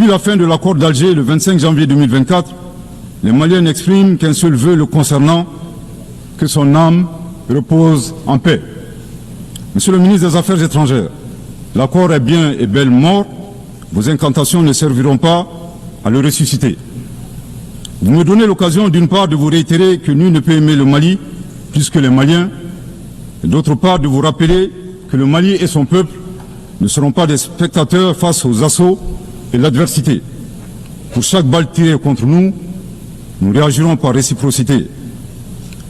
Depuis la fin de l'accord d'Alger le 25 janvier 2024, les Maliens n'expriment qu'un seul vœu le concernant, que son âme repose en paix. Monsieur le ministre des Affaires étrangères, l'accord est bien et belle mort, vos incantations ne serviront pas à le ressusciter. Vous me donnez l'occasion d'une part de vous réitérer que nul ne peut aimer le Mali plus que les Maliens, et d'autre part de vous rappeler que le Mali et son peuple ne seront pas des spectateurs face aux assauts et l'adversité. Pour chaque balle tirée contre nous, nous réagirons par réciprocité.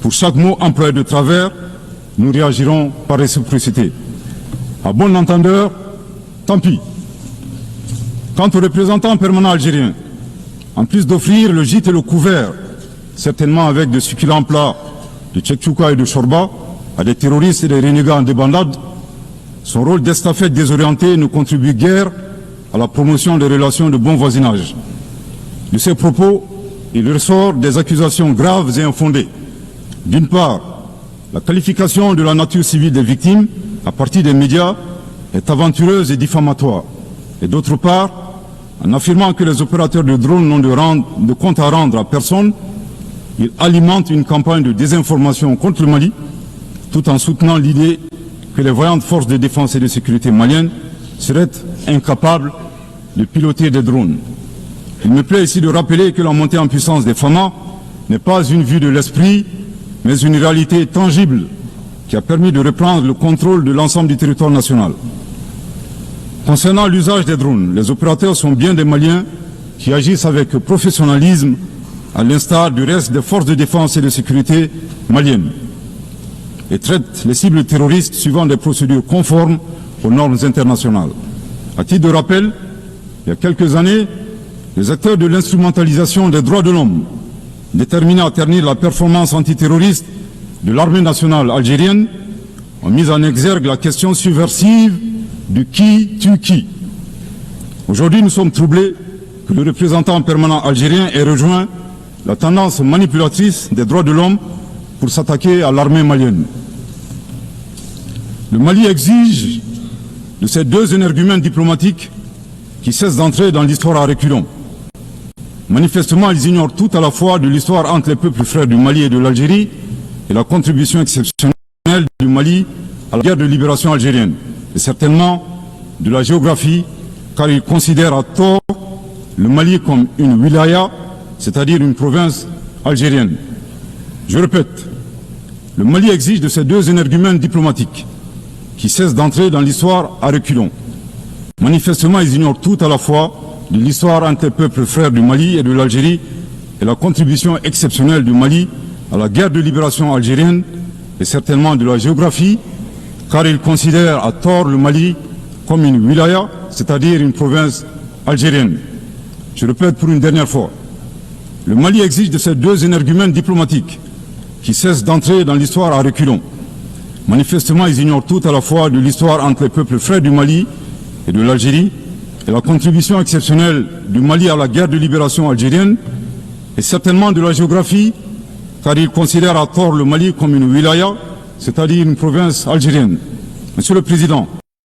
Pour chaque mot employé de travers, nous réagirons par réciprocité. À bon entendeur, tant pis. Quant aux représentants permanents algériens, en plus d'offrir le gîte et le couvert, certainement avec de succulents plats de tchèque-tchouka et de chorba, à des terroristes et des renégats en débandade, son rôle d'estafette désorienté ne contribue guère à la promotion des relations de bon voisinage. De ces propos, il ressort des accusations graves et infondées. D'une part, la qualification de la nature civile des victimes à partir des médias est aventureuse et diffamatoire. Et d'autre part, en affirmant que les opérateurs de drones n'ont de compte à rendre à personne, il alimente une campagne de désinformation contre le Mali, tout en soutenant l'idée que les voyantes forces de défense et de sécurité maliennes seraient incapables de piloter des drones. Il me plaît ici de rappeler que la montée en puissance des FAMA n'est pas une vue de l'esprit, mais une réalité tangible qui a permis de reprendre le contrôle de l'ensemble du territoire national. Concernant l'usage des drones, les opérateurs sont bien des Maliens qui agissent avec professionnalisme, à l'instar du reste des forces de défense et de sécurité maliennes, et traitent les cibles terroristes suivant des procédures conformes aux normes internationales. À titre de rappel, il y a quelques années, les acteurs de l'instrumentalisation des droits de l'homme, déterminés à ternir la performance antiterroriste de l'armée nationale algérienne, ont mis en exergue la question subversive du qui tue qui. Aujourd'hui, nous sommes troublés que le représentant permanent algérien ait rejoint la tendance manipulatrice des droits de l'homme pour s'attaquer à l'armée malienne. Le Mali exige de ces deux énergumènes diplomatiques qui cessent d'entrer dans l'histoire à reculons. Manifestement, ils ignorent tout à la fois de l'histoire entre les peuples frères du Mali et de l'Algérie et la contribution exceptionnelle du Mali à la guerre de libération algérienne, et certainement de la géographie, car ils considèrent à tort le Mali comme une wilaya, c'est-à-dire une province algérienne. Je répète, le Mali exige de ces deux énergumènes diplomatiques qui cessent d'entrer dans l'histoire à reculons. Manifestement, ils ignorent tout à la fois de l'histoire entre les peuples frères du Mali et de l'Algérie et la contribution exceptionnelle du Mali à la guerre de libération algérienne et certainement de la géographie, car ils considèrent à tort le Mali comme une wilaya, c'est-à-dire une province algérienne. Je répète pour une dernière fois, le Mali exige de ces deux énergumènes diplomatiques qui cessent d'entrer dans l'histoire à reculons. Manifestement, ils ignorent tout à la fois de l'histoire entre les peuples frères du Mali et de l'Algérie et la contribution exceptionnelle du Mali à la guerre de libération algérienne et certainement de la géographie, car ils considèrent à tort le Mali comme une wilaya, c'est-à-dire une province algérienne. Monsieur le Président,